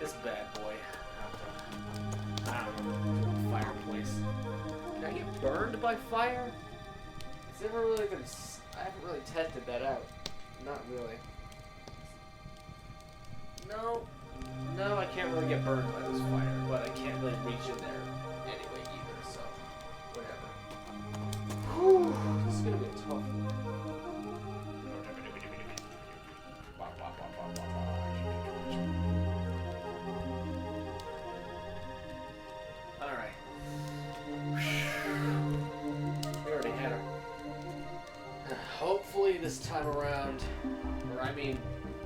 this bad boy. I don't know, fireplace. Can I get burned by fire? It's never really been. I haven't really tested that out. Not really. No, I can't really get burned by this fire, but I can't really reach in there anyway either. So, whatever. Whew, this is gonna be a tough one. Alright. We already had her. Hopefully this time around,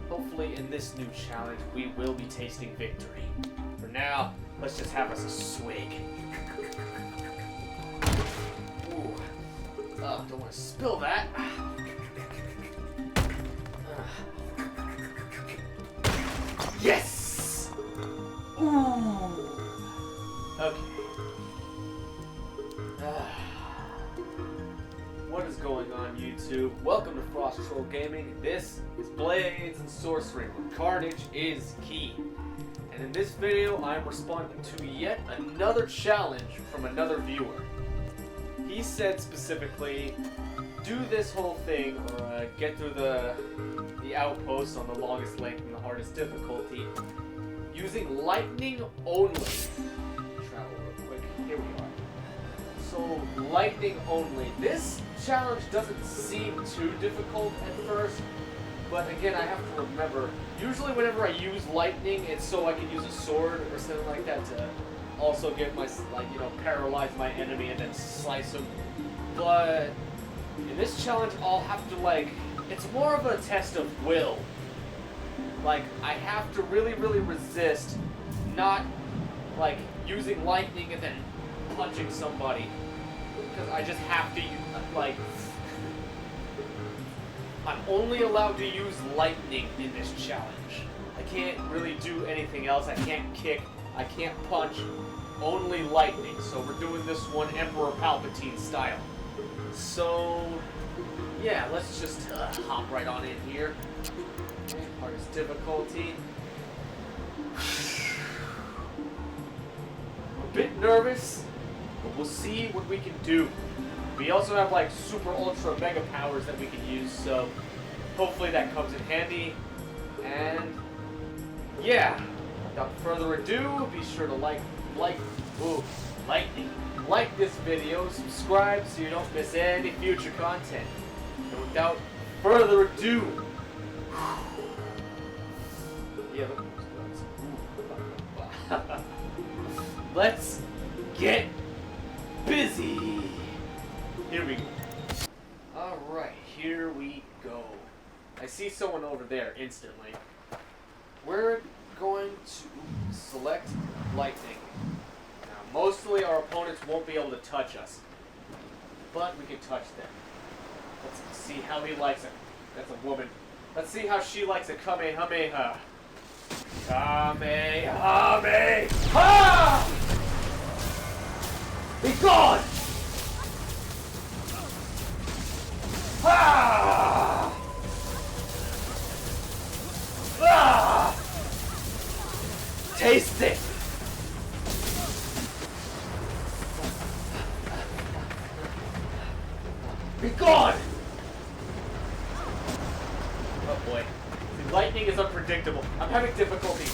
hopefully in this new challenge, we will be tasting victory. For now, let's just have us a swig. Ooh. Oh, don't want to spill that. Yes! Ooh! Okay. What is going on, YouTube? Welcome to Frost Troll Gaming. This is Blades and Sorcery, where carnage is key. And in this video, I am responding to yet another challenge from another viewer. He said specifically, do this whole thing, or get through the Outpost on the longest length and the hardest difficulty, using lightning only. Travel real quick. Here we are. So, lightning only. This challenge doesn't seem too difficult at first, but again, I have to remember, usually whenever I use lightning, it's so I can use a sword or something like that to also get my, paralyze my enemy and then slice him. But in this challenge, I'll have to, it's more of a test of will. I have to really, really resist not, using lightning and then punching somebody. Because I just have to, I'm only allowed to use lightning in this challenge. I can't really do anything else. I can't kick. I can't punch. Only lightning. So we're doing this one Emperor Palpatine style. So, yeah, let's just hop right on in here. Okay, hardest difficulty. I'm a bit nervous, but we'll see what we can do. We also have super ultra mega powers that we can use, so hopefully that comes in handy. And yeah, without further ado, be sure to like this video, subscribe so you don't miss any future content. And without further ado, yeah, let's get busy. Here we go. Alright, here we go. I see someone over there instantly. We're going to select lightning. Now, mostly our opponents won't be able to touch us, but we can touch them. Let's see how he likes it. That's a woman. Let's see how she likes it. Kamehameha. Kamehameha! Be gone! Ah! Ah! Taste it! Be gone! Oh boy. The lightning is unpredictable. I'm having difficulty.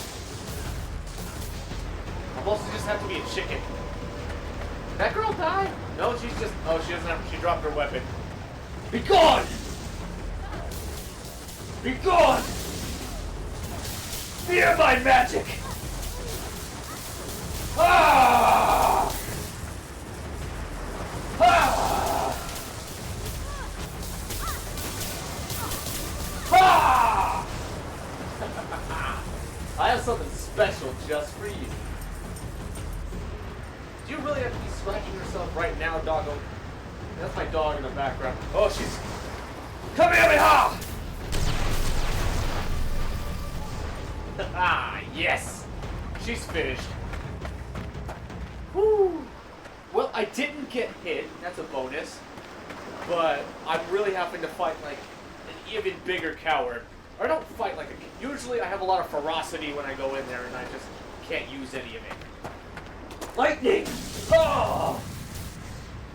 I'll also just have to be a chicken. Did that girl die? No, she's just... Oh, she doesn't have... She dropped her weapon. Be gone! Be gone! Fear my magic! Ah! Ah! Ah! I have something special just for you. Do you really have to be scratching yourself right now, doggo? That's my dog in the background. Oh, she's... Kamehameha! Ah, yes! She's finished. Whew. Well, I didn't get hit. That's a bonus. But I'm really having to fight, an even bigger coward. Or I don't fight like a... Usually I have a lot of ferocity when I go in there, and I just can't use any of it. Lightning! Oh!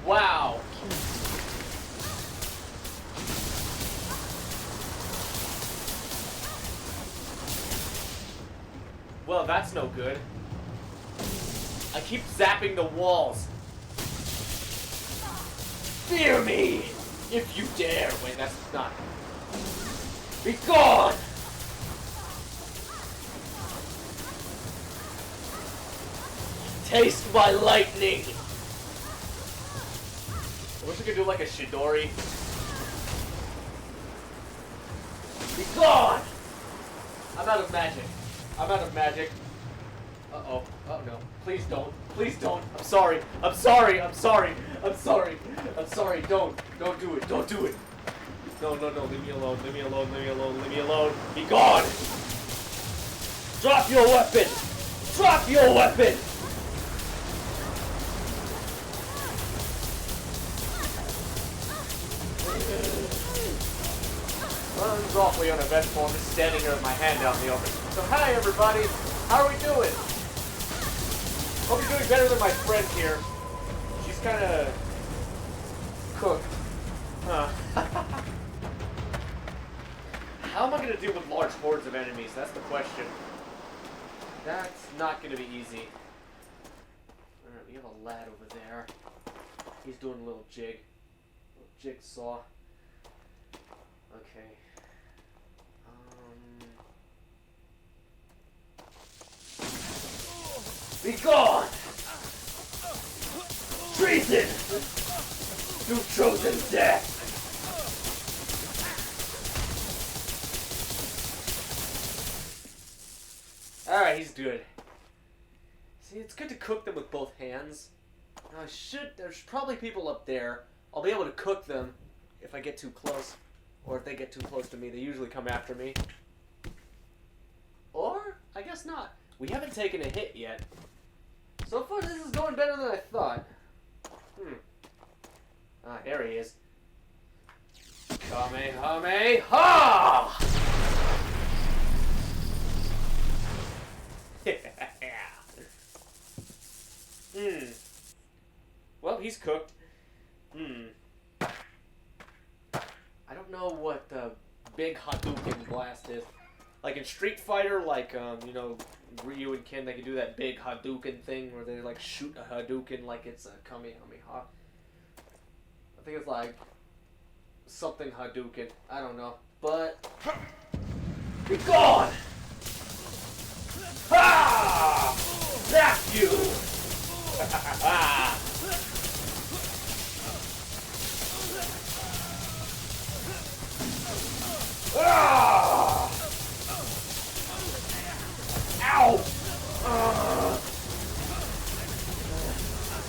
Wow. Well, that's no good. I keep zapping the walls. Fear me, if you dare. Wait, that's not... Be gone! Taste my lightning! I wish I could do like a Shidori. Be gone! I'm out of magic. I'm out of magic. Uh-oh. Oh no. Please don't. Please don't. I'm sorry. I'm sorry. I'm sorry. I'm sorry. I'm sorry. Don't do it. Don't do it. No, no, no. Leave me alone. Leave me alone. Leave me alone. Leave me alone. Be gone! Drop your weapon! Drop your weapon! Runs awfully uneventful. I'm just standing here with my hand out in the open. So, hi everybody. How are we doing? Hope you're doing better than my friend here. She's kind of cooked. Huh. How am I going to deal with large hordes of enemies? That's the question. That's not going to be easy. Alright, we have a lad over there. He's doing a little jig. A little jigsaw. Okay. Be gone! Treason! You've chosen death! Alright, he's good. See, it's good to cook them with both hands. Now there's probably people up there. I'll be able to cook them if I get too close. Or if they get too close to me, they usually come after me. Or, I guess not. We haven't taken a hit yet. So far, this is going better than I thought. Ah, there he is. Kamehameha! Well, he's cooked. I don't know what the big Hadouken blast is. Like in Street Fighter, like, you know, Ryu and Ken, they can do that big Hadouken thing where they, like, shoot a Hadouken like it's a Kamehameha. I think it's, like, something Hadouken. I don't know. But, be gone! Ha! Zap you! Ah! Ow!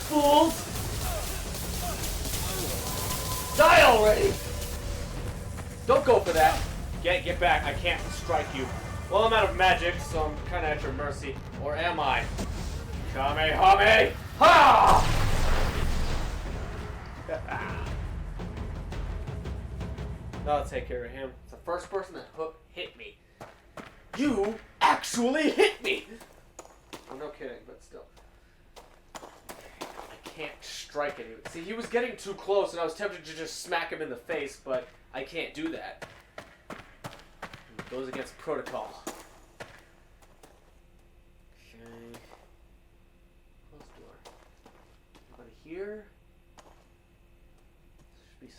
Fools! Die already! Don't go for that. Get back. I can't strike you. Well, I'm out of magic, so I'm kind of at your mercy. Or am I? Kamehameha! Ha! I'll take care of him. It's the first person that hit me. You actually hit me! Oh, no kidding, but still. I can't strike anyone. See, he was getting too close, and I was tempted to just smack him in the face, but I can't do that. It goes against protocol. Okay. Close door. Anybody here? Should be. I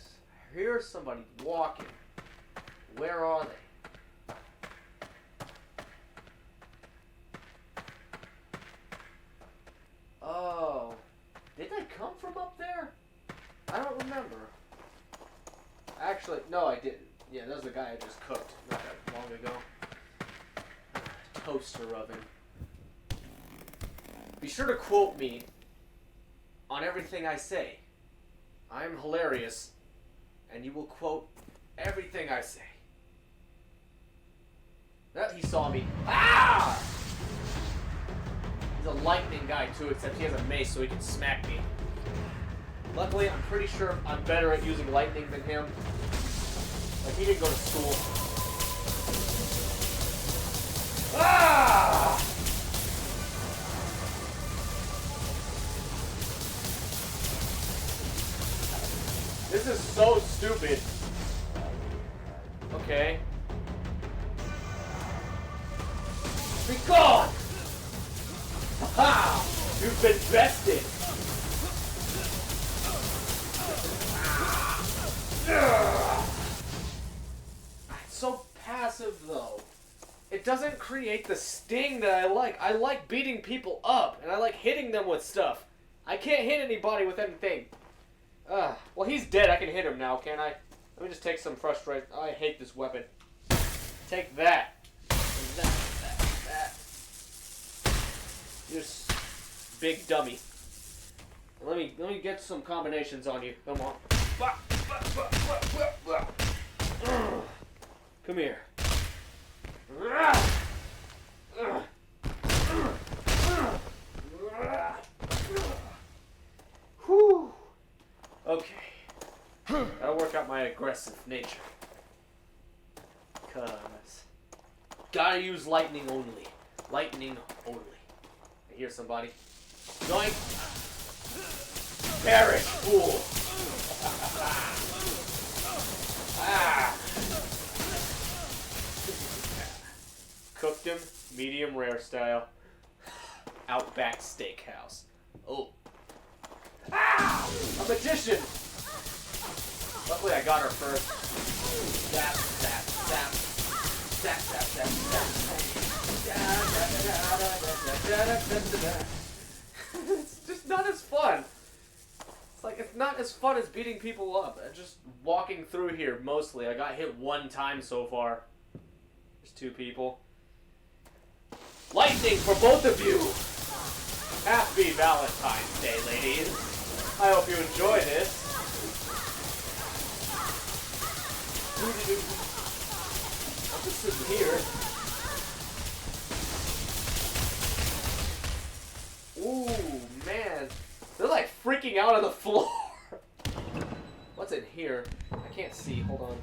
hear somebody walking. Where are they? Oh. Did they come from up there? I don't remember. Actually, no, I didn't. Yeah, that was the guy I just cooked not that long ago. Toaster oven. Be sure to quote me on everything I say. I'm hilarious, and you will quote everything I say. He saw me. Ah! He's a lightning guy too, except he has a mace so he can smack me. Luckily, I'm pretty sure I'm better at using lightning than him. Like, he didn't go to school. This is so stupid. Okay. Be gone! Ha! You've been bested! It's so passive, though. It doesn't create the sting that I like. I like beating people up, and I like hitting them with stuff. I can't hit anybody with anything. Well, he's dead. I can hit him now, can't I? Let me just take some frustration. Oh, I hate this weapon. Take that. That. You big dummy. Let me get some combinations on you. Come on. Come here. Whew. Okay. Gotta work out my aggressive nature. Cause gotta use lightning only. Lightning only. I hear somebody. Join. Perish, fool. Cooked him, medium rare style. Outback Steakhouse. Oh. Ah! A magician! Luckily I got her first. Zap, zap, zap. Zap, zap, zap, zap. It's just not as fun. It's like, it's not as fun as beating people up. Just walking through here, mostly. I got hit one time so far. There's 2 people. Lightning for both of you! Happy Valentine's Day, ladies. I hope you enjoy this. I'll just sit here. Ooh, man. They're like freaking out on the floor. What's in here? I can't see. Hold on.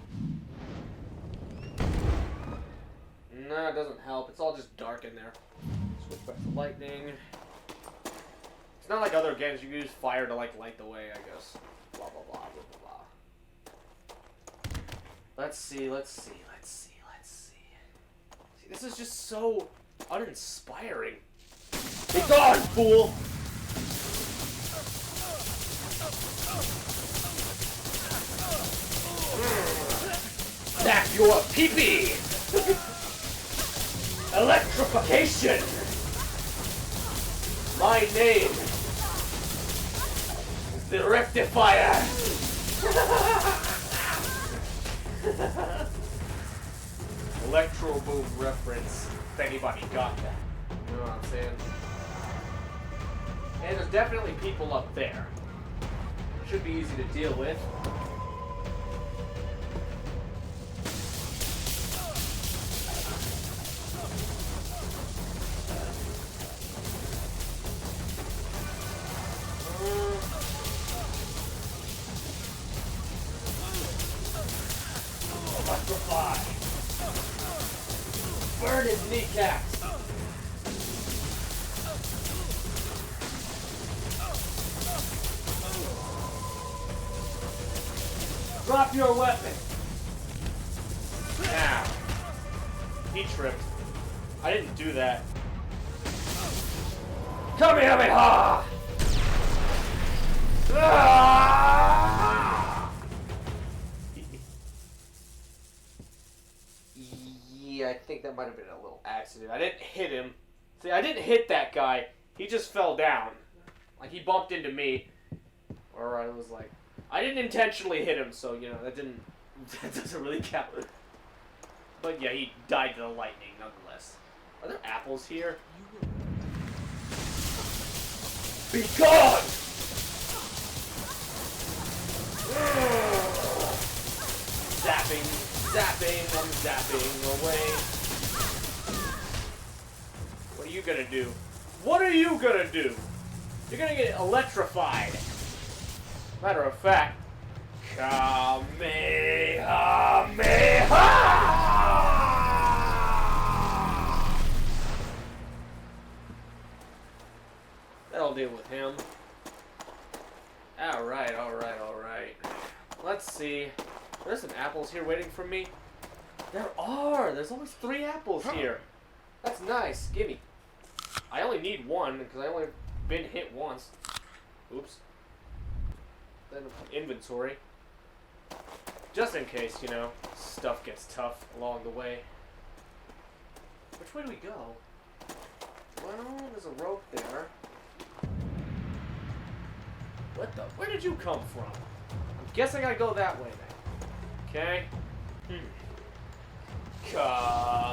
No, it doesn't help. It's all just dark in there. Switch back to lightning. It's not like other games. You can use fire to like light the way, I guess. Blah, blah, blah, blah, blah, blah. Let's see. See, this is just so uninspiring. Be gone, fool! Snap your pee-pee! Electrification! My name is the Rectifier! Electro Boom reference, if anybody got that. You know what I'm saying? And there's definitely people up there. Should be easy to deal with. Electrify! Burn his kneecaps! Drop your weapon! Now. He tripped. I didn't do that. Kamehameha! Ah! Yeah, I think that might have been a little accident. I didn't hit him. See, I didn't hit that guy. He just fell down. Like, he bumped into me. Or I was like... I didn't intentionally hit him, so, you know, that doesn't really count. But yeah, he died to the lightning, nonetheless. Are there apples here? Be gone! Zapping, I'm zapping away. What are you gonna do? What are you gonna do? You're gonna get electrified. Matter of fact, Kamehameha! That'll deal with him. Alright. anything from me? There are! There's almost 3 apples here. That's nice. Gimme. I only need 1, because I only been hit once. Oops. Then inventory. Just in case, you know, stuff gets tough along the way. Which way do we go? Well, there's a rope there. What the? Where did you come from? I'm guessing I go that way then. Okay. Kamehameha!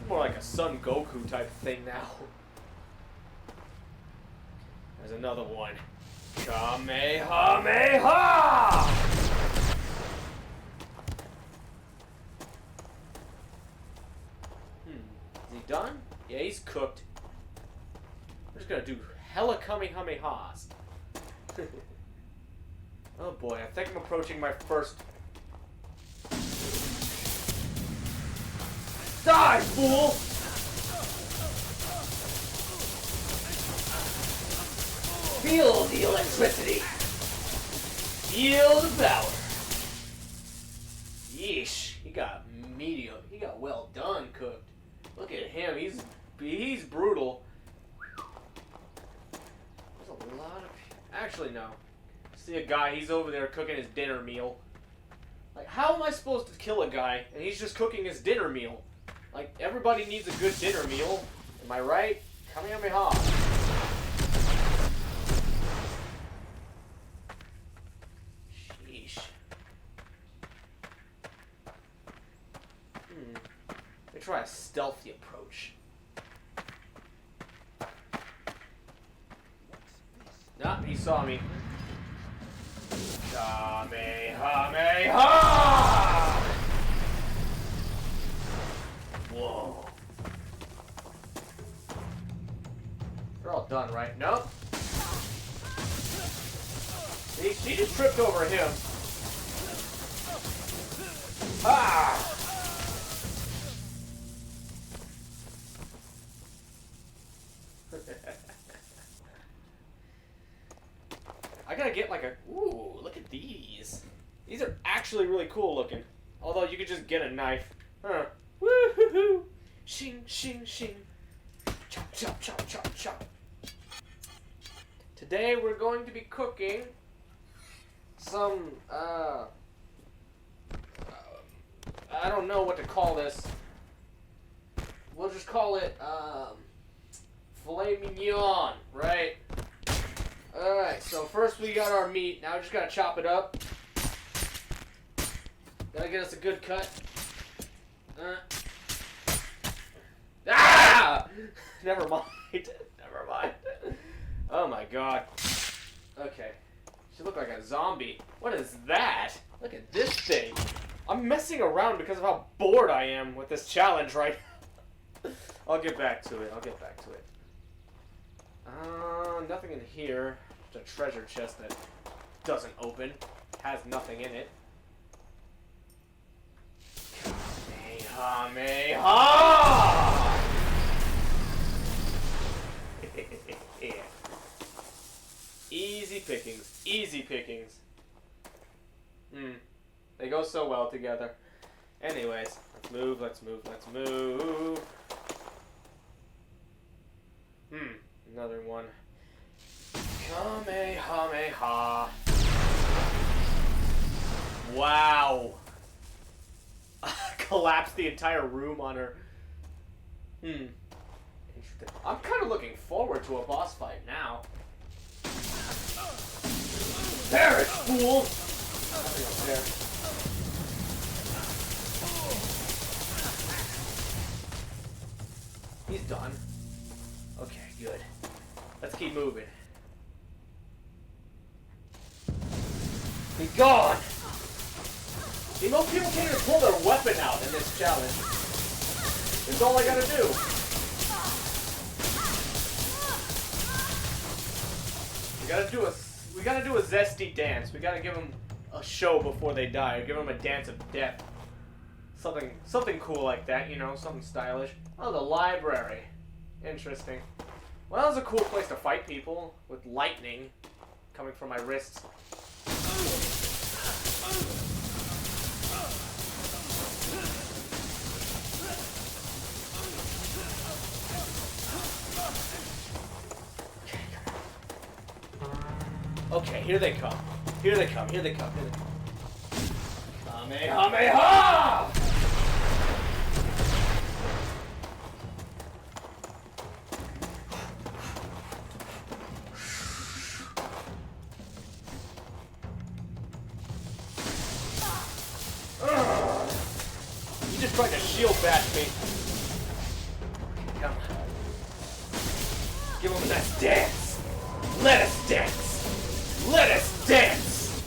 More like a Son Goku type thing now. There's another one. Kamehameha! Is he done? Yeah, he's cooked. We're just gonna do hella Kamehamehas. Oh boy, I think I'm approaching my first. Die, fool! Feel the electricity. Feel the power. Yeesh, he got medium. He got well done cooked. Look at him. He's brutal. There's a lot of. Actually, no. See a guy. He's over there cooking his dinner meal. Like, how am I supposed to kill a guy and he's just cooking his dinner meal? Like, everybody needs a good dinner meal. Am I right? Kamehameha. Sheesh. Let me try a stealthy approach. Nah, he saw me. Kamehameha! Whoa. They're all done, right? Nope. See, she just tripped over him. Ah! I gotta get like a... Ooh, look at these. These are actually really cool looking. Although you could just get a knife. Huh. Woo-hoo-hoo. Shing, shing, shing. Chop, chop, chop, chop, chop. Today we're going to be cooking some, I don't know what to call this. We'll just call it, filet mignon, right? Alright, so first we got our meat. Now we just gotta chop it up. Gotta get us a good cut. Ah! Never mind. Never mind. Oh my god. Okay. She looked like a zombie. What is that? Look at this thing. I'm messing around because of how bored I am with this challenge right now. I'll get back to it. I'll get back to it. Nothing in here. Just a treasure chest that doesn't open. Has nothing in it. Kamehameha! Easy pickings. Easy pickings. They go so well together. Anyways, let's move, let's move, let's move. Another one. Kamehameha. Wow. Collapsed the entire room on her. Interesting. I'm kind of looking forward to a boss fight now. Perish, fool! Nothing up there. He's done. Okay, good. Let's keep moving. Be gone! See, most people can't even pull their weapon out in this challenge. That's all I gotta do. We gotta do a zesty dance. We gotta give them a show before they die. Or give them a dance of death. Something cool like that, you know, something stylish. Oh, the library. Interesting. Well, that was a cool place to fight people with lightning coming from my wrists. Okay, here they come. Here they come. Here they come. Here they come. Kamehameha! You just tried to shield bash me. Come on. Give him that dance. Let us dance. Let us dance!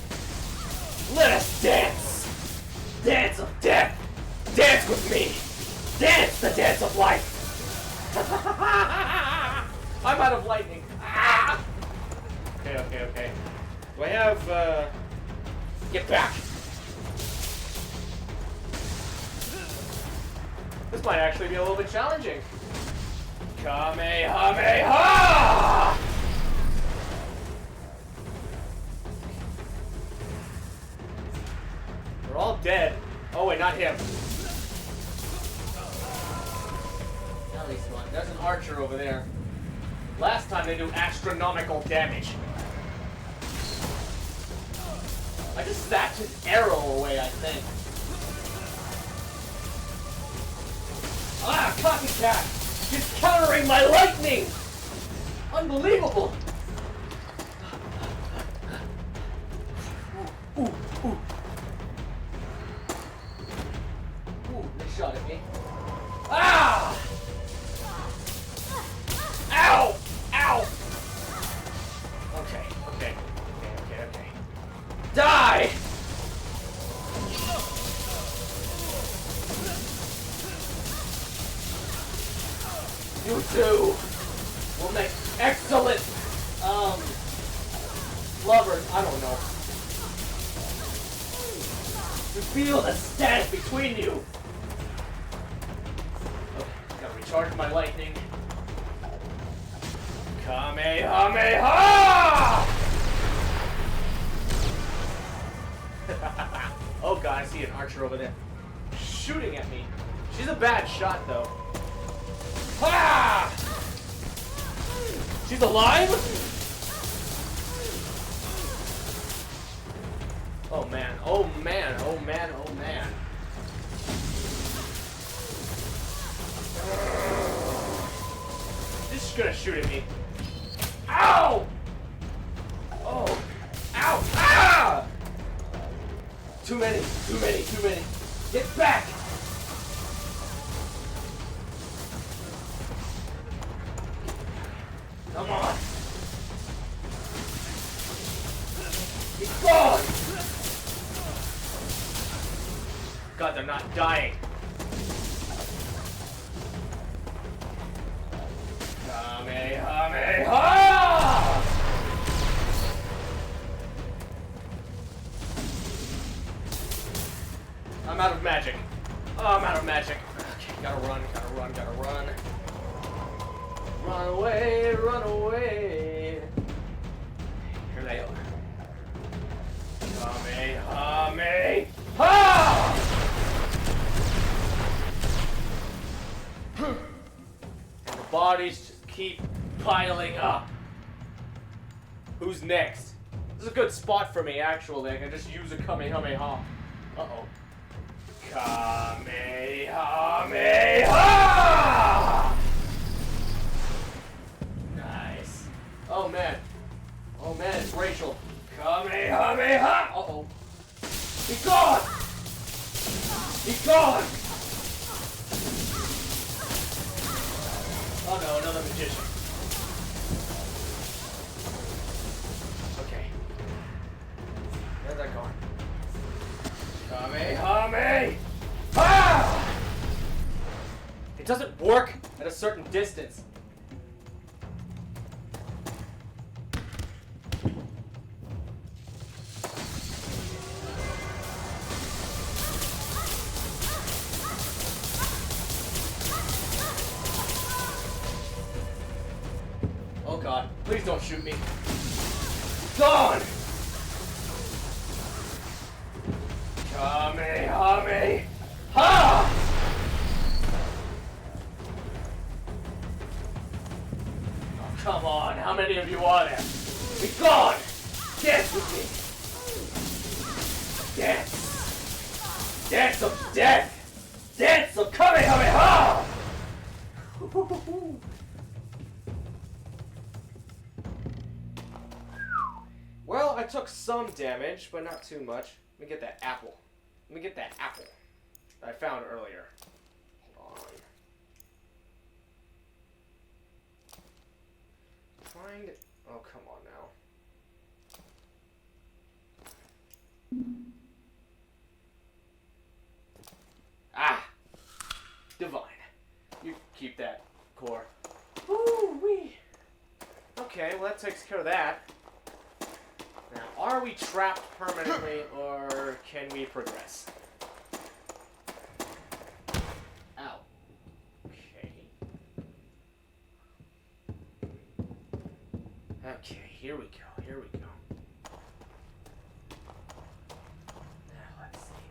Let us dance! Dance of death! Dance with me! Dance the dance of life! I'm out of lightning! Ah! Okay. Do I have, Get back! This might actually be a little bit challenging. Kamehameha! We're all dead. Oh wait, not him. At least one. There's an archer over there. Last time they do astronomical damage. I just zapped his arrow away, I think. Ah, copycat! He's countering my lightning! Unbelievable! Ooh. Shot at me. Ah! Ow! Ow! Okay. Die! You two will make excellent, lovers. I don't know. You feel the stand between you. Gotta recharge my lightning. Kamehameha! Oh god, I see an archer over there shooting at me. She's a bad shot though. Ha! She's alive? Oh man. This is gonna shoot at me. Ow! Oh! Ow! Ah! Too many. Get back! Come on! He's gone! God, they're not dying. Kamehameha! I'm out of magic. Oh, I'm out of magic. Okay, gotta run. Run away. Here they are. Kamehameha! And the bodies just keep piling up. Who's next? This is a good spot for me, actually. I can just use a Kamehameha. Uh-oh. Kamehameha! Nice. Oh man, it's Rachel. Kamehameha! Uh-oh. He's gone! Oh no, another magician. Okay. Where's that gone? Kamehameha! It doesn't work at a certain distance. Please don't shoot me. Gone! Kamehameha! Oh, come on, how many of you are there? Be gone! Dance with me! Dance! Dance of death! Dance of Kamehameha! Well, I took some damage, but not too much. Let me get that apple. Let me get that apple that I found earlier. Hold on. Find it. Oh, come on now. Ah! Divine. You keep that core. Woo-wee! Okay, well that takes care of that. Now, are we trapped permanently, or can we progress? Ow. Okay. Okay, here we go, here we go. Now, let's see.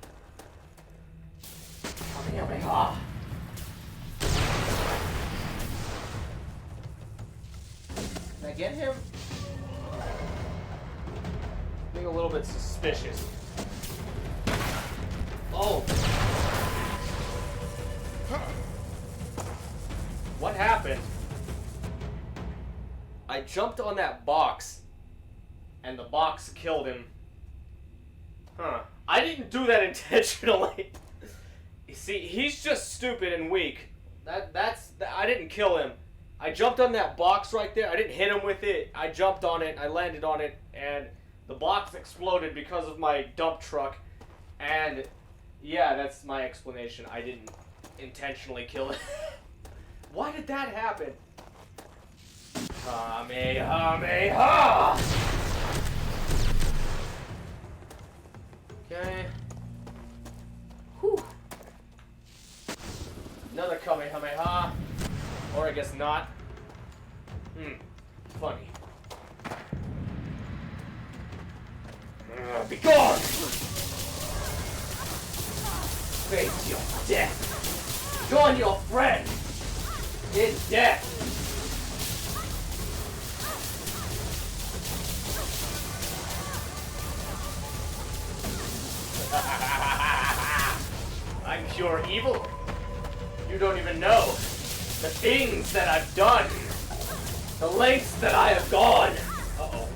Kamehameha! Can I get him? Being a little bit suspicious. Oh. What happened? I jumped on that box, and the box killed him. Huh. I didn't do that intentionally. You see, he's just stupid and weak. I didn't kill him. I jumped on that box right there. I didn't hit him with it. I jumped on it. I landed on it, and the box exploded because of my dump truck, and yeah, that's my explanation. I didn't intentionally kill it. Why did that happen? Kamehameha! Okay. Whew. Another Kamehameha. Or I guess not. Funny. Be gone! Face your death! Join your friend in death! I'm pure evil. You don't even know the things that I've done. The lengths that I have gone. Uh-oh.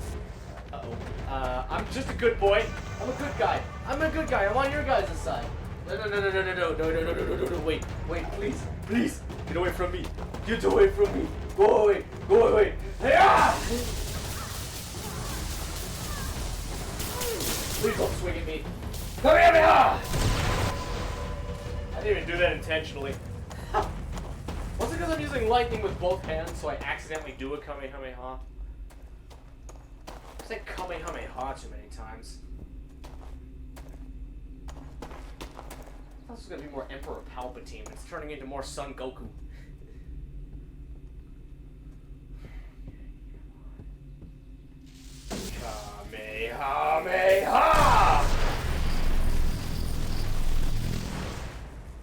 I'm just a good boy. I'm a good guy. I'm a good guy. I'm on your guys' side. No. Wait, please. Get away from me. Get away from me. Go away. Hey-ah! Please don't swing at me. Come here, I didn't even do that intentionally. Was it because I'm using lightning with both hands, so I accidentally do a Kamehameha? I said Kamehameha too many times. I thought this was going to be more Emperor Palpatine, but it's turning into more Son Goku. Kamehameha!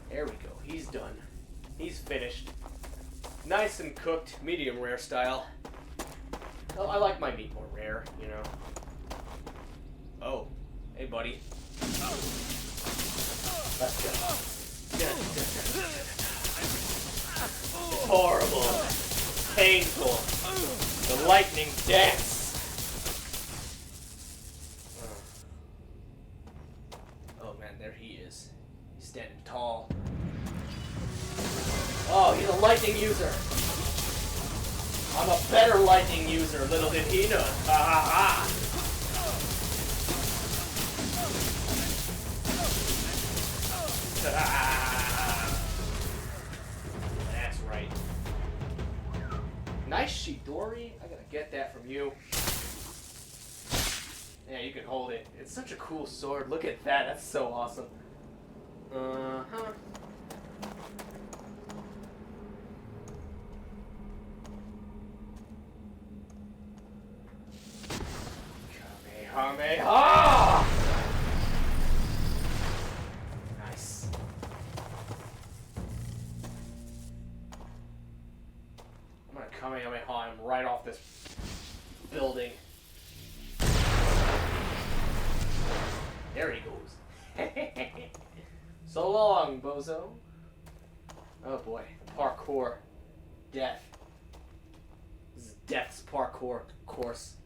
There we go. He's done. He's finished. Nice and cooked, medium rare style. Oh, I like my meat more rare, you know. Oh, hey buddy. Let's go. It's horrible. Painful. The lightning dance. Oh man, there he is. He's standing tall. Oh, he's a lightning user. I'm a better lightning user, little did he know. Ha ha ha. That's right. Nice Shidori. I gotta get that from you. Yeah, you can hold it. It's such a cool sword. Look at that. That's so awesome. Uh-huh. Kamehameha! Nice. I'm gonna Kamehameha him right off this building. There he goes. So long, bozo. Oh boy, parkour. Death. This is Death's parkour course.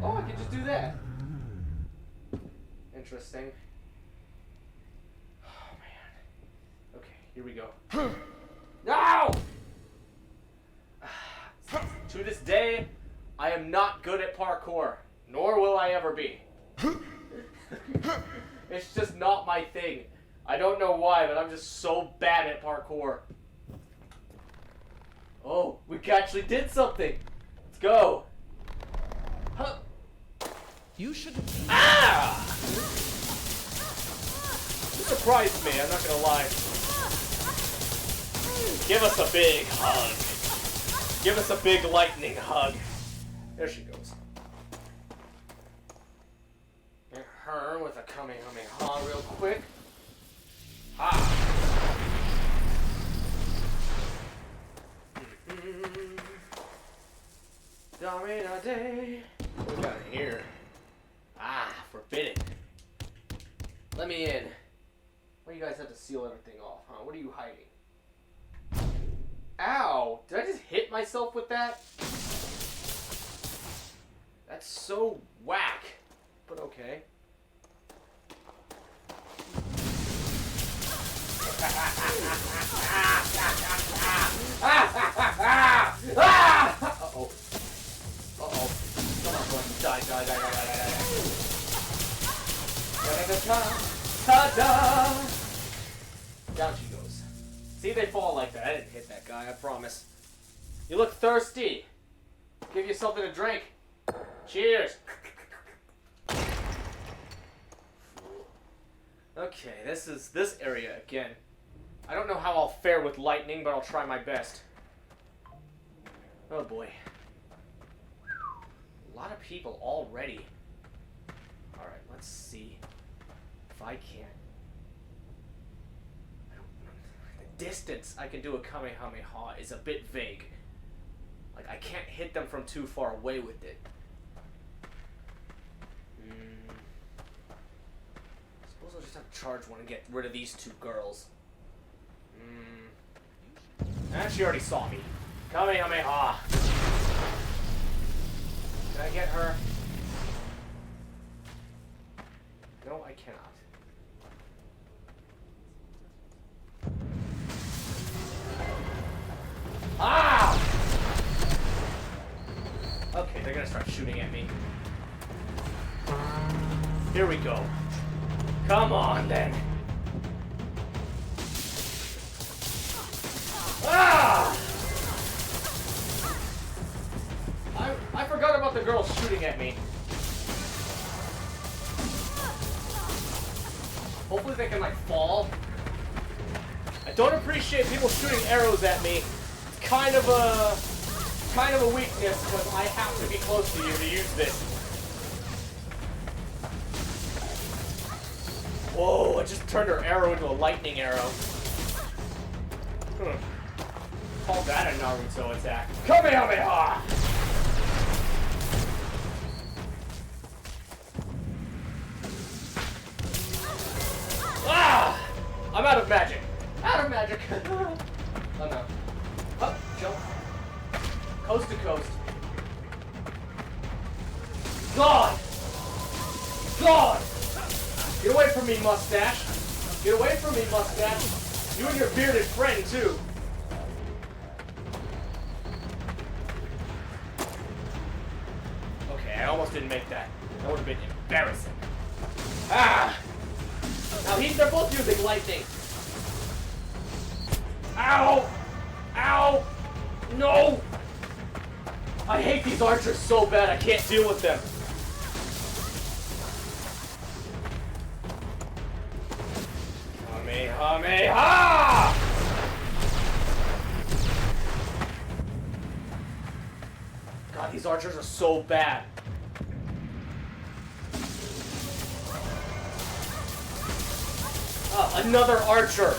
Oh, I can just do that. Interesting. Oh man. Okay, here we go. No! To this day, I am not good at parkour, nor will I ever be. It's just not my thing. I don't know why, but I'm just so bad at parkour. Oh, we actually did something. Let's go. Huh. You should. Ah! You surprised me, I'm not gonna lie. Give us a big hug. Give us a big lightning hug. There she goes. Hit her with a Kamehameha real quick. Ha! Domina Day. What we got in here? Ah, forbidden. Let me in. Why you guys have to seal everything off, huh? What are you hiding? Ow! Did I just hit myself with that? That's so whack. But okay. Uh-oh. Uh-oh. Come on, boy. Die. Ta-da! Down she goes. See, they fall like that. I didn't hit that guy, I promise. You look thirsty. Give you something to drink. Cheers. Okay, this area again. I don't know how I'll fare with lightning, but I'll try my best. Oh boy. A lot of people already. Alright, let's see if I can. The distance I can do a Kamehameha is a bit vague. Like, I can't hit them from too far away with it. Suppose I'll just have to charge one and get rid of these two girls. She already saw me. Kamehameha! Can I get her? No, I cannot. Ah! Okay, they're gonna start shooting at me. Here we go. Come on, then. Ah! I forgot about the girls shooting at me. Hopefully they can, like, fall. I don't appreciate people shooting arrows at me. It's kind of a weakness, because I have to be close to you to use this. Whoa, I just turned her arrow into a lightning arrow. Call that a Naruto attack. Kamehameha! Ah! I'm out of magic. Out of magic. Oh no. Up, jump. Coast to coast. God! God! Get away from me, mustache. Get away from me, mustache. You and your bearded friend, too. Okay, I almost didn't make that. That would have been embarrassing. Ah! Now they're both using lightning. Ow! Ow! No! I hate these archers so bad I can't deal with them. Kamehameha! God, these archers are so bad. Another archer!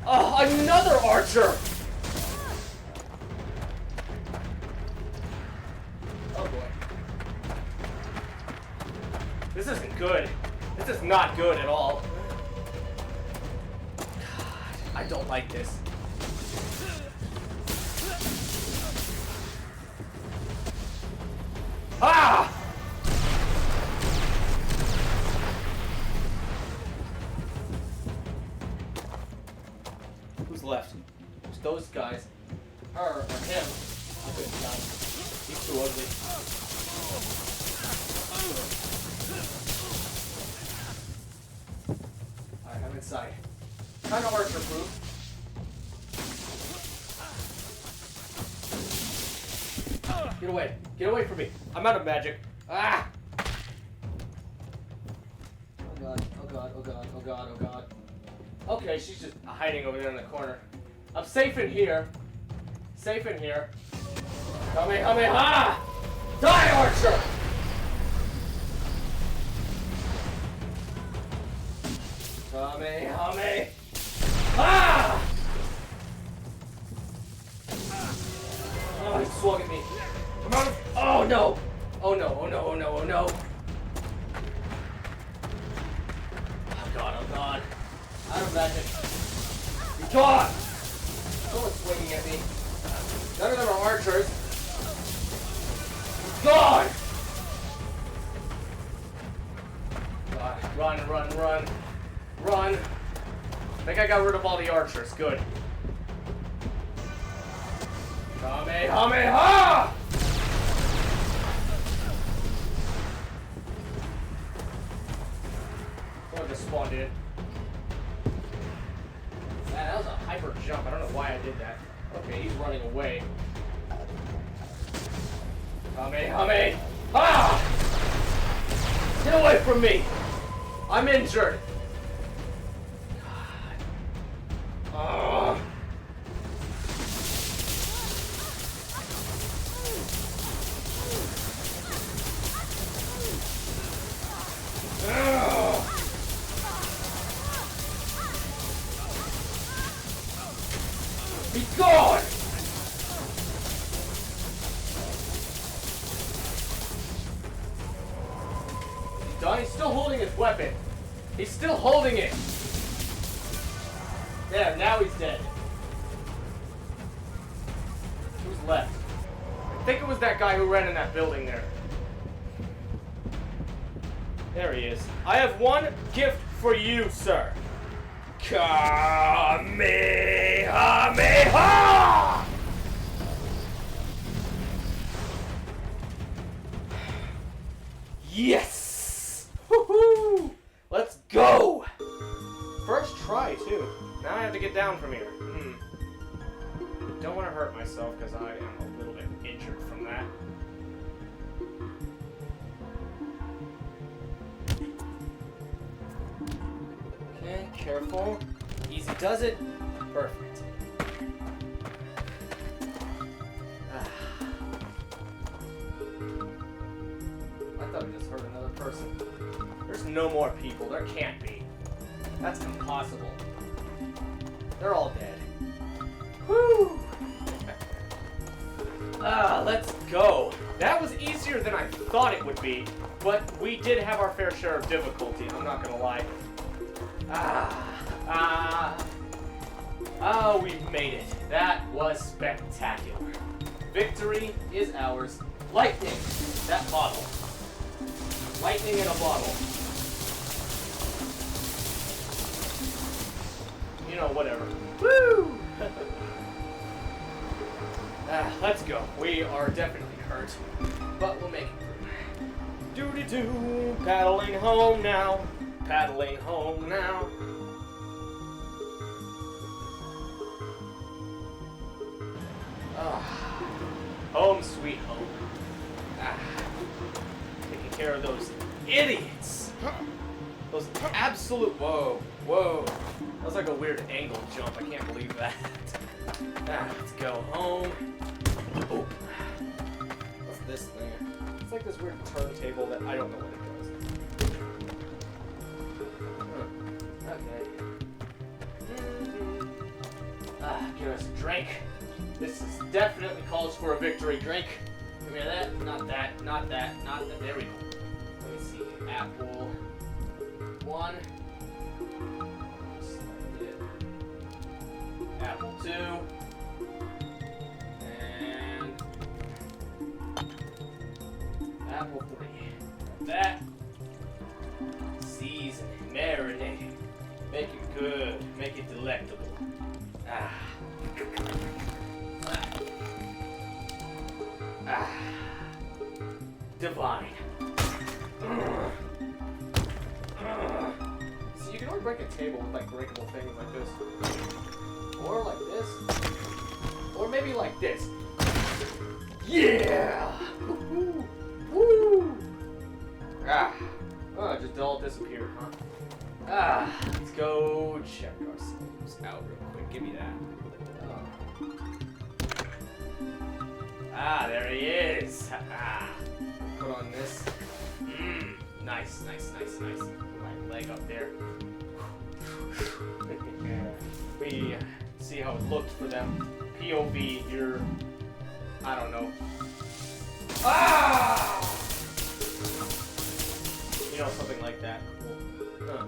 Another archer! Oh boy. This isn't good. This is not good at all. God, I don't like this. Ah! Who's left? There's those guys. Or him. I couldn't tell. He's too ugly. Alright, I'm inside. Kind of archer proof. Get away. Get away from me. I'm out of magic. Ah! Oh god, oh god, oh god, oh god, oh god. Okay, she's just hiding over there in the corner. I'm safe in here. Safe in here. Kamehameha! Die, archer! Kamehameha! Ah! Oh, he swung at me. I'm out of... Oh no! Oh no, oh no, oh no, oh no. Oh god, oh god. Out of magic. Be gone! Someone's swinging at me. None of them are archers. Be gone! God, run, run, run. Run. I think I got rid of all the archers. Good. Kamehameha! Someone just spawned in. That was a hyper jump. I don't know why I did that. Okay, he's running away. Kamehameha! Get away from me! I'm injured. God. Be gone! He's done? He's still holding his weapon. He's still holding it. There, now he's dead. Who's left? I think it was that guy who ran in that building there. There he is. I have one gift for you, sir. Kamehameha! Yes! Woohoo! Let's go! First try, too. Now I have to get down from here. Don't want to hurt myself because I am a little bit injured from that. Okay, careful. Easy does it. Perfect. I thought I just heard another person. There's no more people. There can't be. That's impossible. They're all dead. Whew! Let's go. That was easier than I thought it would be, but we did have our fair share of difficulties, I'm not gonna lie. Oh, we made it. That was spectacular. Victory is ours. Lightning! That bottle. Lightning in a bottle. You know, whatever. Woo! Let's go. We are definitely hurt, but we'll make it through. Doo-dee-doo, paddling home now. Paddling home now. Home sweet home. Taking care of those idiots. Those absolute, whoa. That was like a weird angle jump. I can't believe that. Let's go home. Oh. What's this thing? It's like this weird turntable that I don't know what it does. Okay. Give us a drink. This is definitely calls for a victory drink. Give me that. Not that. Not that. Not that. There we go. Let me see. Apple 1. Apple 2. And Apple 3. That. Season it. Marinate it. Make it good. Make it delectable. Divine. See, you can only break a table with like breakable things like this. Or like this. Or maybe like this. Yeah! Woo! Woo! Oh, it just all disappeared, huh? Let's go check ourselves out real quick. Give me that. There he is. Put on this. Nice. My leg up there. We see how it looked for them. POV, you're, I don't know. You know, something like that. Cool.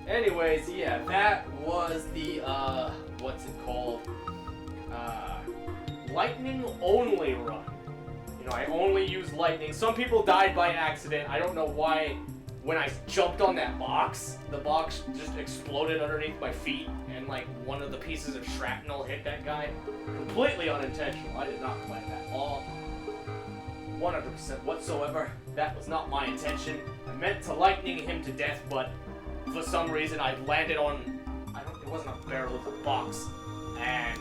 Anyways, yeah, that was the, what's it called? Lightning only run. You know, I only use lightning. Some people died by accident. I don't know why. When I jumped on that box, the box just exploded underneath my feet, and like one of the pieces of shrapnel hit that guy. Completely unintentional. I did not plan that at all. 100% whatsoever. That was not my intention. I meant to lightning him to death, but for some reason I landed on, it wasn't a barrel, it was a box, and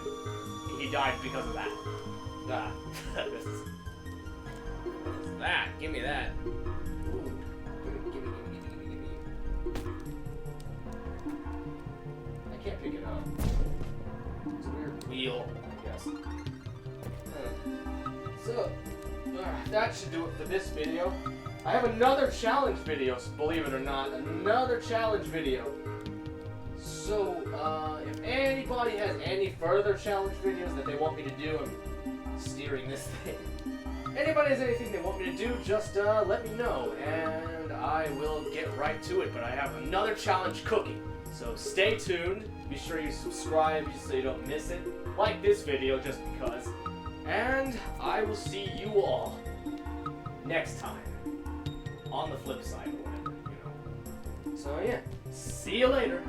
he died because of that. This is that. Give me that. Ooh. Give me. I can't pick it up. It's a weird wheel, I guess. So, that should do it for this video. I have another challenge video, believe it or not. Another challenge video. So, if anybody has any further challenge videos that they want me to do, I'm steering this thing. Anybody has anything they want me to do, just let me know, and I will get right to it. But I have another challenge cooking, so stay tuned. Be sure you subscribe so you don't miss it. Like this video just because. And I will see you all next time on the flip side or whatever, you know. So yeah, see you later.